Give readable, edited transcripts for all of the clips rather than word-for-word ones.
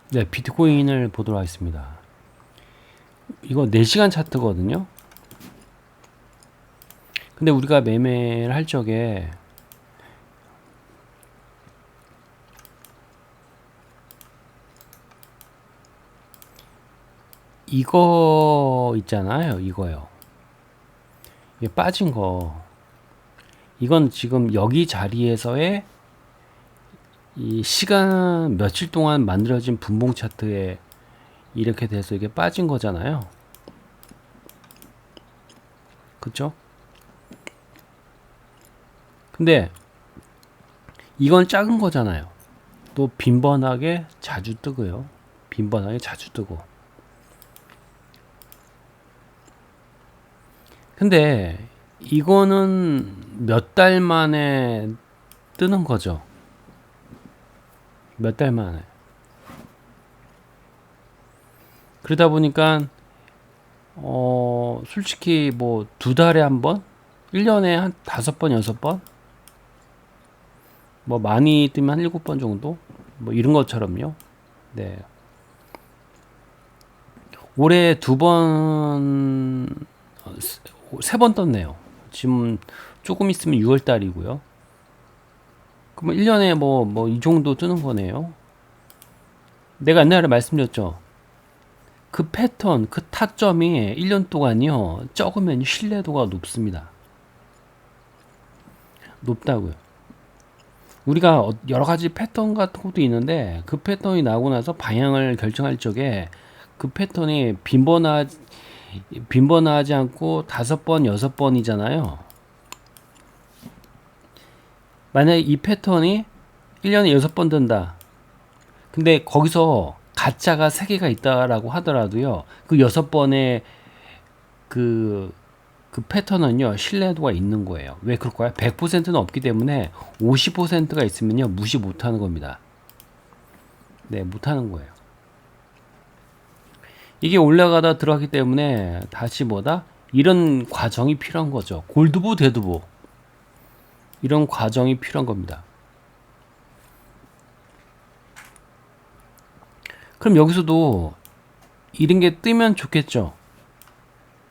네, 비트코인을 보도록 하겠습니다. 이거 4시간 차트거든요. 근데 우리가 매매를 할 적에 이거 있잖아요. 이거요. 이게 빠진 거. 이건 지금 여기 자리에서의 이 시간 며칠 동안 만들어진 분봉 차트에 이렇게 돼서 이게 빠진 거잖아요. 그쵸? 근데 이건 작은 거잖아요. 또 빈번하게 자주 뜨고요. 빈번하게 자주 뜨고. 근데 이거는 몇 달 만에 뜨는 거죠. 몇 달 만에. 그러다 보니까 솔직히 뭐 2달에 한 번, 1년에 한 5번, 6번, 뭐 많이 뜨면 한 7번 정도, 뭐 이런 것처럼요. 네. 올해 2번, 3번 떴네요. 지금 조금 있으면 6월 달이고요. 그러면 1년에 뭐 이 정도 뜨는 거네요. 내가 옛날에 말씀드렸죠. 그 패턴, 그 타점이 1년 동안요, 적으면 신뢰도가 높습니다. 높다고요. 우리가 여러 가지 패턴 같은 것도 있는데, 그 패턴이 나오고 나서 방향을 결정할 적에 그 패턴이 빈번하지 않고 5번, 6번이잖아요. 만약에 이 패턴이 1년에 6번 든다. 근데 거기서 가짜가 3개가 있다라고 하더라도요, 그 6번의 그 패턴은요, 신뢰도가 있는 거예요. 왜 그럴까요? 100%는 없기 때문에 50%가 있으면요, 무시 못 하는 겁니다. 네, 못 하는 거예요. 이게 올라가다 들어가기 때문에 다시 뭐다? 이런 과정이 필요한 거죠. 골드보, 데드보. 이런 과정이 필요한 겁니다. 그럼 여기서도 이런 게 뜨면 좋겠죠.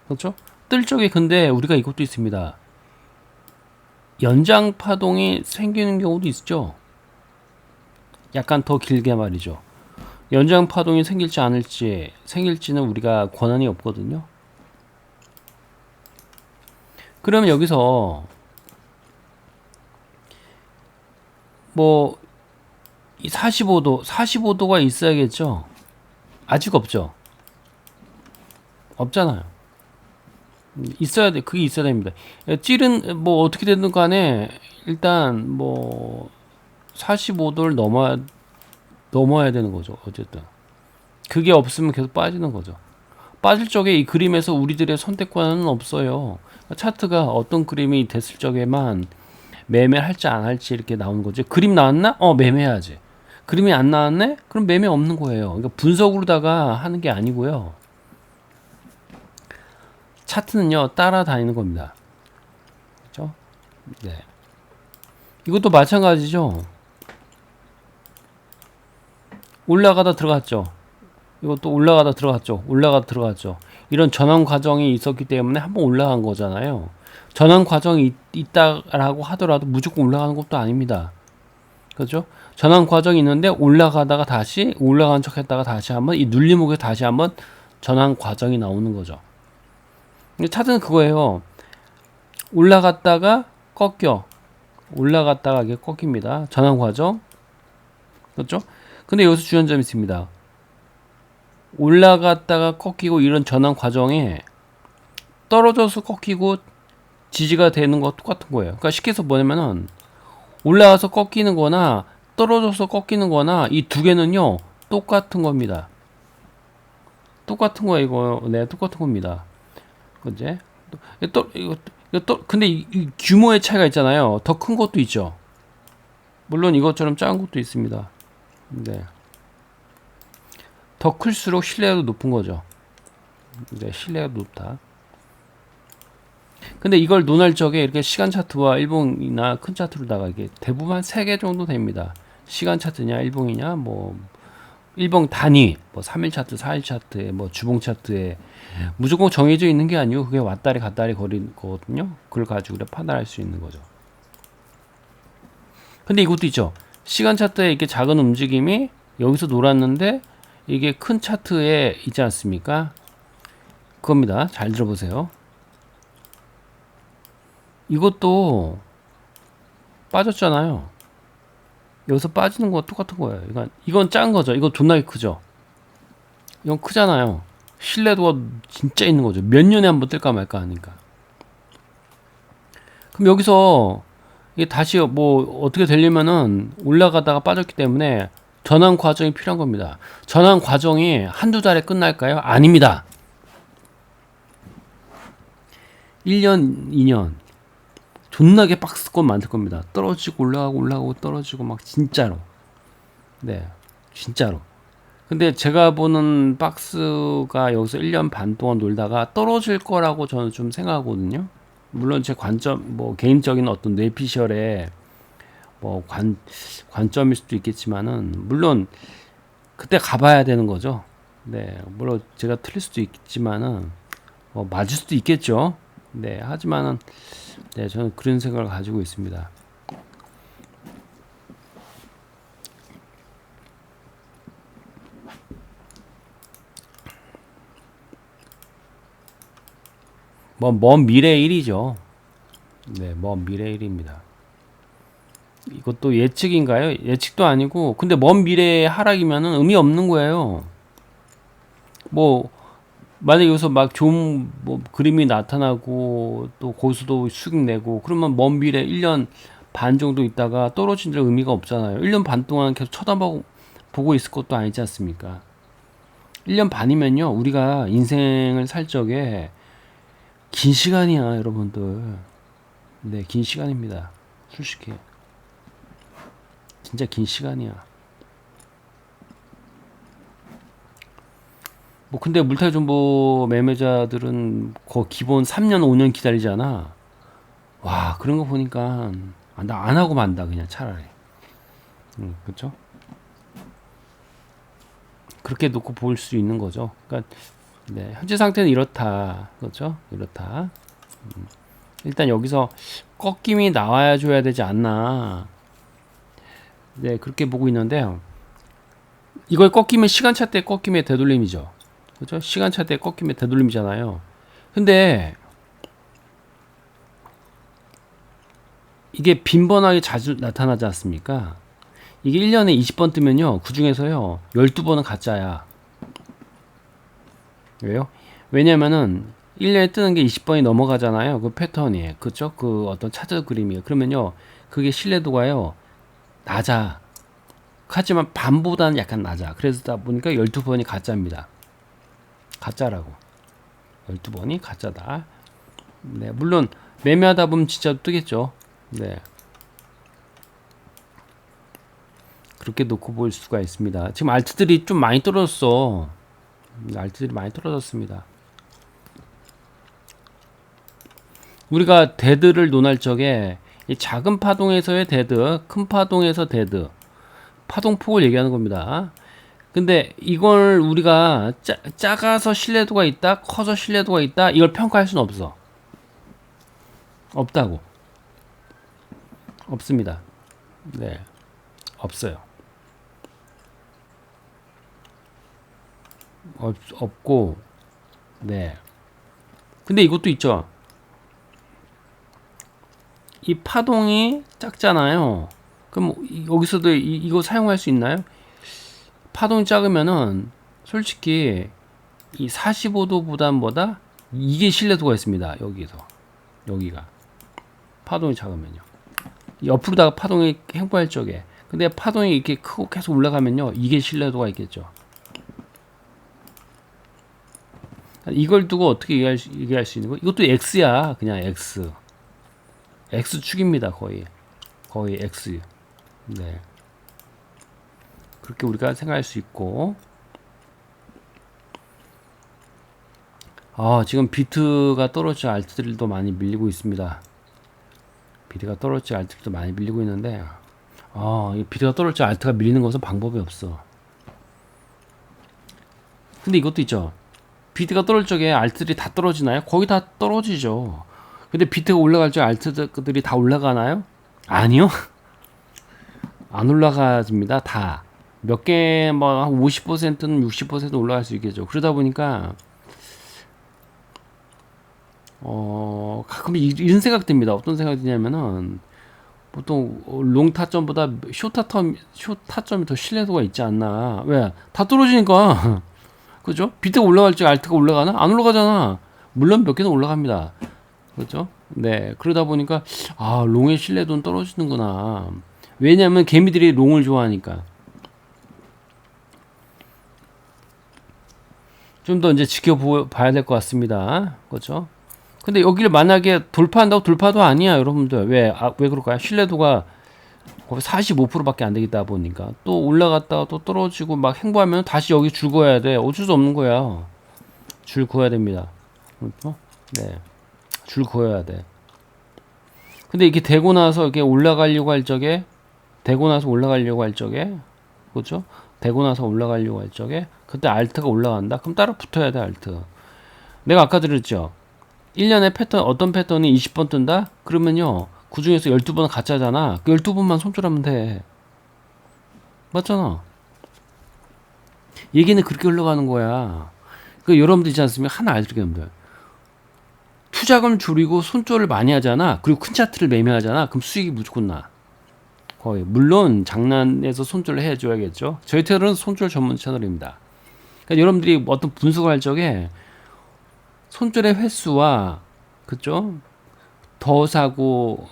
그렇죠? 뜰 적에 근데 우리가 이것도 있습니다. 연장 파동이 생기는 경우도 있죠. 약간 더 길게 말이죠. 연장 파동이 생길지는 우리가 권한이 없거든요. 그러면 여기서 뭐 45도가 있어야겠죠. 아직 없죠. 없잖아요. 있어야 돼. 그게 있어야 됩니다. 찔은 뭐 어떻게 되든 간에 일단 뭐 45도를 넘어야 되는 거죠. 어쨌든 그게 없으면 계속 빠지는 거죠. 빠질 적에 이 그림에서 우리들의 선택권은 없어요. 차트가 어떤 그림이 됐을 적에만 매매할지 안 할지 이렇게 나오는 거죠. 그림 나왔나? 매매해야지. 그림이 안 나왔네? 그럼 매매 없는 거예요. 그러니까 분석으로다가 하는 게 아니고요. 차트는요, 따라다니는 겁니다. 그렇죠? 네. 이것도 마찬가지죠. 올라가다 들어갔죠. 이것도 올라가다 들어갔죠. 올라가다 들어갔죠. 이런 전환 과정이 있었기 때문에 한번 올라간 거잖아요. 전환 과정이 있다라고 하더라도 무조건 올라가는 것도 아닙니다. 그렇죠? 전환 과정이 있는데 올라가다가 다시 올라간 척 했다가 다시 한번 이 눌림목에 다시 한번 전환 과정이 나오는 거죠. 차트는 그거예요. 올라갔다가 꺾여. 올라갔다가 이게 꺾입니다. 전환 과정. 그렇죠? 근데 여기서 중요한 점이 있습니다. 올라갔다가 꺾이고 이런 전환 과정에 떨어져서 꺾이고 지지가 되는 거 똑같은 거예요. 그러니까 쉽게 해서 뭐냐면은 올라가서 꺾이는 거나 떨어져서 꺾이는 거나 이 두 개는요 똑같은 겁니다. 똑같은 거예요. 이거 네 똑같은 겁니다. 그제 근데 이 규모의 차이가 있잖아요. 더 큰 것도 있죠. 물론 이것처럼 작은 것도 있습니다. 네. 더 클수록 신뢰도 높은 거죠. 네, 신뢰가 높다. 근데 이걸 논할 적에 이렇게 시간 차트와 일봉이나 큰 차트로다가 이게 대부분 한 3개 정도 됩니다. 시간 차트냐, 일봉이냐, 뭐 일봉 단위, 뭐 3일 차트, 4일 차트에, 뭐 주봉 차트에 무조건 정해져 있는 게 아니고 그게 왔다리 갔다리 거리는 거거든요. 그걸 가지고 우리가 판단할 수 있는 거죠. 근데 이것도 있죠. 시간 차트에 이렇게 작은 움직임이 여기서 놀았는데 이게 큰 차트에 있지 않습니까? 그겁니다. 잘 들어보세요. 이것도 빠졌잖아요. 여기서 빠지는 거 똑같은 거예요. 이건 작은 거죠. 이거 존나게 크죠. 이건 크잖아요. 신뢰도가 진짜 있는 거죠. 몇 년에 한번 뜰까 말까 하니까. 그럼 여기서 이게 다시 뭐 어떻게 되려면은 올라가다가 빠졌기 때문에 전환 과정이 필요한 겁니다. 전환 과정이 한두 달에 끝날까요? 아닙니다. 1년, 2년. 존나게 박스권 많을 겁니다. 떨어지고 올라가고 올라가고 떨어지고 막 진짜로. 네. 진짜로. 근데 제가 보는 박스가 여기서 1년 반 동안 놀다가 떨어질 거라고 저는 좀 생각하거든요. 물론 제 관점, 뭐 개인적인 어떤 뇌피셜의 뭐 관점일 수도 있겠지만은, 물론 그때 가봐야 되는 거죠. 네. 물론 제가 틀릴 수도 있지만은, 뭐 맞을 수도 있겠죠. 네. 하지만은, 네. 저는 그런 생각을 가지고 있습니다. 뭐, 먼 미래의 일이죠. 네, 먼 미래의 일입니다. 이것도 예측인가요? 예측도 아니고, 근데 먼 미래의 하락이면은 의미 없는 거예요. 뭐, 만약에 여기서 막 좋은 뭐 그림이 나타나고, 또 고수도 수익 내고, 그러면 먼 미래 1년 반 정도 있다가 떨어진 데 의미가 없잖아요. 1년 반 동안 계속 보고 있을 것도 아니지 않습니까? 1년 반이면요, 우리가 인생을 살 적에 긴 시간이야, 여러분들. 네, 긴 시간입니다. 솔직히. 진짜 긴 시간이야. 뭐 근데 물타기정보 매매자들은 기본 3년 5년 기다리잖아. 와, 그런 거 보니까 나 안 하고 만다 그냥 차라리. 그렇죠? 그렇게 놓고 볼 수 있는 거죠. 그러니까 네, 현재 상태는 이렇다. 그렇죠? 이렇다. 일단 여기서 꺾임이 나와야 줘야 되지 않나. 네, 그렇게 보고 있는데요. 이걸 꺾이면 시간차 때 꺾임의 되돌림이죠. 그렇죠? 시간차 때 꺾임의 되돌림이잖아요. 근데 이게 빈번하게 자주 나타나지 않습니까? 이게 1년에 20번 뜨면요. 그 중에서요. 12번은 가짜야. 왜요? 왜냐면은 1년에 뜨는 게 20번이 넘어가잖아요. 그 패턴이. 그쵸? 그 어떤 차트 그림이에요. 그러면요. 그게 신뢰도가요. 낮아. 하지만 반보다는 약간 낮아. 그래서 보니까 12번이 가짜입니다. 가짜라고. 12번이 가짜다. 네, 물론 매매하다 보면 진짜 뜨겠죠. 네. 그렇게 놓고 볼 수가 있습니다. 지금 알트들이 좀 많이 떨어졌어. 알트들이 많이 떨어졌습니다. 우리가 데드를 논할 적에 이 작은 파동에서의 데드, 큰 파동에서 데드, 파동폭을 얘기하는 겁니다. 근데 이걸 우리가 작아서 신뢰도가 있다, 커서 신뢰도가 있다, 이걸 평가할 수는 없어. 없다고. 없습니다. 네. 없어요. 없고, 네. 근데 이것도 있죠. 이 파동이 작잖아요. 그럼 여기서도 이거 사용할 수 있나요? 파동이 작으면은 솔직히 이 45도보다 이게 신뢰도가 있습니다. 여기가 파동이 작으면요. 옆으로다가 파동이 행보할 적에, 근데 파동이 이렇게 크고 계속 올라가면요, 이게 신뢰도가 있겠죠. 이걸 두고 어떻게 얘기할 수 있는 거? 이것도 X야. 그냥 X축입니다. 거의 X. 네. 그렇게 우리가 생각할 수 있고, 지금 비트가 떨어져 알트들도 많이 밀리고 있습니다. 비트가 떨어져 알트들도 많이 밀리고 있는데, 이 비트가 떨어져 알트가 밀리는 것은 방법이 없어. 근데 이것도 있죠. 비트가 떨어질 적에 알트들이 다 떨어지나요? 거의 다 떨어지죠. 근데 비트가 올라갈 적에 알트들이 다 올라가나요? 아니요. 안 올라가집니다. 다. 몇 개, 뭐, 한 50%는 60% 올라갈 수 있겠죠. 그러다 보니까, 가끔 이런 생각 듭니다. 어떤 생각이 드냐면은, 보통, 롱 타점보다 쇼 타점이 더 신뢰도가 있지 않나. 왜? 다 떨어지니까. 그죠? 비트가 올라갈 때 알트가 올라가나? 안 올라가잖아. 물론 몇 개는 올라갑니다. 그죠? 네. 그러다 보니까, 롱의 신뢰도는 떨어지는구나. 왜냐면 개미들이 롱을 좋아하니까. 좀 더 이제 지켜봐야 될 것 같습니다. 그렇죠? 근데 여기를 만약에 돌파한다고 돌파도 아니야, 여러분들. 왜 그럴까요? 신뢰도가 거의 45%밖에 안 되겠다 보니까 또 올라갔다가 또 떨어지고 막 행보하면 다시 여기 줄 그어야 돼. 어쩔 수 없는 거야. 줄 그어야 됩니다. 그렇죠? 네. 줄 그어야 돼. 근데 이게 되고 나서 이렇게 올라가려고 할 적에 그렇죠? 되고 나서 올라가려고 할 적에 그때 알트가 올라간다? 그럼 따로 붙어야 돼, 알트. 내가 아까 들었죠? 1년에 어떤 패턴이 20번 뜬다? 그러면요, 그 중에서 12번은 가짜잖아. 그 12번만 손절하면 돼. 맞잖아. 얘기는 그렇게 흘러가는 거야. 그 여러분들 있지 않습니까? 하나 알죠, 여러분들. 투자금 줄이고 손절을 많이 하잖아. 그리고 큰 차트를 매매하잖아. 그럼 수익이 무조건 나. 거의. 물론 장난에서 손절을 해줘야겠죠. 저희 채널은 손절 전문 채널입니다. 그러니까 여러분들이 어떤 분석을 할 적에 손절의 횟수와 그죠? 더 사고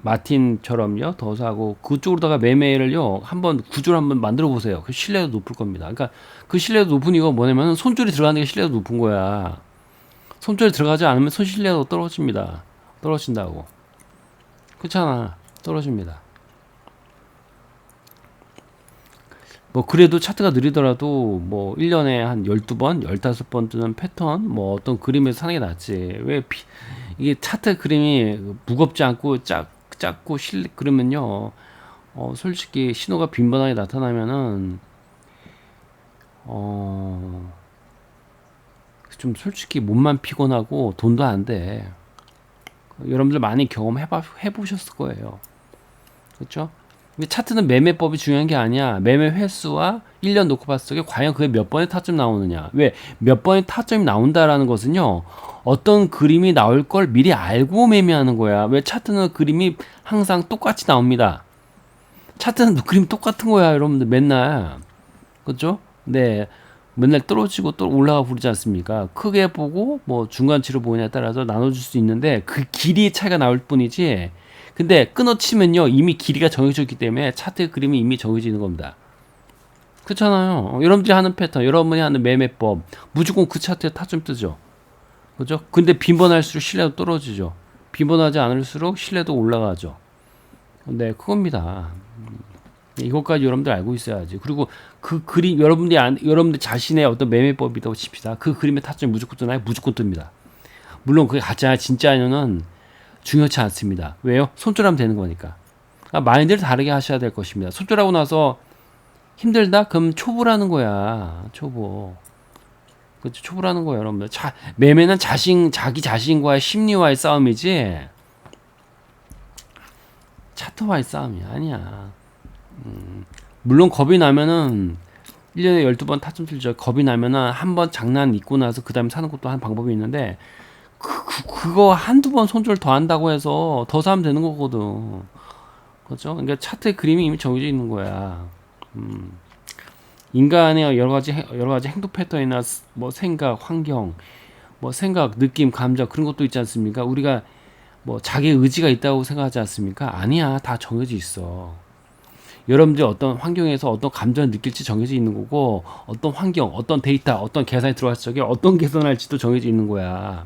마틴처럼요. 더 사고 그쪽으로다가 매매를요. 한번 구조를 한번 만들어 보세요. 그 신뢰도 높을 겁니다. 그러니까 그 신뢰도 높은 이유가 뭐냐면 손절이 들어가는 게 신뢰도 높은 거야. 손절이 들어가지 않으면 손실뢰도 떨어집니다. 떨어진다고. 그렇잖아. 떨어집니다. 뭐 그래도 차트가 느리더라도 뭐 1년에 한 12번, 15번 뜨는 패턴 뭐 어떤 그림에서 사는 게 낫지. 이게 차트 그림이 무겁지 않고 작고 그러면요. 솔직히 신호가 빈번하게 나타나면은 좀 솔직히 몸만 피곤하고 돈도 안 돼. 여러분들 많이 경험해 보셨을 거예요. 그렇죠? 근데 차트는 매매법이 중요한 게 아니야. 매매 횟수와 1년 놓고 봤을 때 과연 그게 몇 번의 타점 나오느냐. 왜? 몇 번의 타점이 나온다라는 것은요. 어떤 그림이 나올 걸 미리 알고 매매하는 거야. 왜? 차트는 그림이 항상 똑같이 나옵니다. 차트는 그림이 똑같은 거야, 여러분들 맨날. 그렇죠? 네. 맨날 떨어지고 또 올라가 버리지 않습니까? 크게 보고 뭐 중간치로 보느냐에 따라서 나눠줄 수 있는데 그 길이의 차이가 나올 뿐이지. 근데 끊어치면요 이미 길이가 정해져 있기 때문에 차트의 그림이 이미 정해져 있는 겁니다. 그렇잖아요. 여러분들이 하는 패턴, 여러분이 하는 매매법 무조건 그 차트에 타점 뜨죠. 그죠? 근데 빈번할수록 신뢰도 떨어지죠. 빈번하지 않을수록 신뢰도 올라가죠. 네, 그겁니다. 이것까지 여러분들 알고 있어야지. 그리고 그 그림 여러분들 자신의 어떤 매매법이라고 칩시다. 그 그림의 타점이 무조건 뜨나요? 무조건 뜹니다. 물론 그게 가짜 진짜는 중요치 않습니다. 왜요? 손절하면 되는 거니까. 그러니까 마인드를 다르게 하셔야 될 것입니다. 손절하고 나서 힘들다? 그럼 초보라는 거야. 초보. 그렇죠? 초보라는 거예요, 여러분들. 매매는 자기 자신과의 심리와의 싸움이지 차트와의 싸움이 아니야. 물론 겁이 나면은 1년에 12번 타점 틀죠. 겁이 나면은 한 번 장난 있고 나서 그 다음에 사는 것도 한 방법이 있는데 그거 한두 번 손절 더 한다고 해서 더 사면 되는 거거든. 그렇죠? 그러니까 차트의 그림이 이미 정해져 있는 거야. 인간의 여러 가지 행동 패턴이나 뭐 생각, 환경, 뭐 생각, 느낌, 감정 그런 것도 있지 않습니까? 우리가 뭐 자기 의지가 있다고 생각하지 않습니까? 아니야. 다 정해져 있어. 여러분들이 어떤 환경에서 어떤 감정을 느낄지 정해져 있는 거고 어떤 환경, 어떤 데이터, 어떤 계산이 들어갔을 적에 어떤 계산할지도 정해져 있는 거야.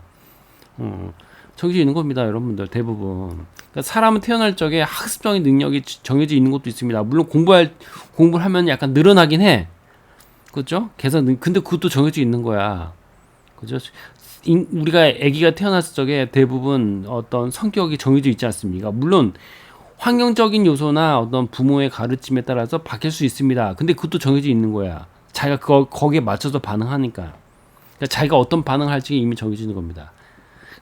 정해져 있는 겁니다, 여러분들 대부분. 그러니까 사람은 태어날 적에 학습적인 능력이 정해져 있는 것도 있습니다. 물론 공부를 하면 약간 늘어나긴 해. 그렇죠? 근데 그것도 정해져 있는 거야. 그죠? 우리가 아기가 태어났을 적에 대부분 어떤 성격이 정해져 있지 않습니까? 물론 환경적인 요소나 어떤 부모의 가르침에 따라서 바뀔 수 있습니다. 근데 그것도 정해져 있는 거야. 자기가 거기에 맞춰서 반응하니까. 그러니까 자기가 어떤 반응을 할지 이미 정해져 있는 겁니다.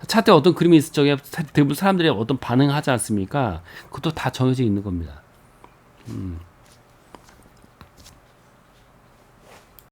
차트에 어떤 그림이 있을 적에 대부분 사람들이 어떤 반응을 하지 않습니까? 그것도 다 정해져 있는 겁니다.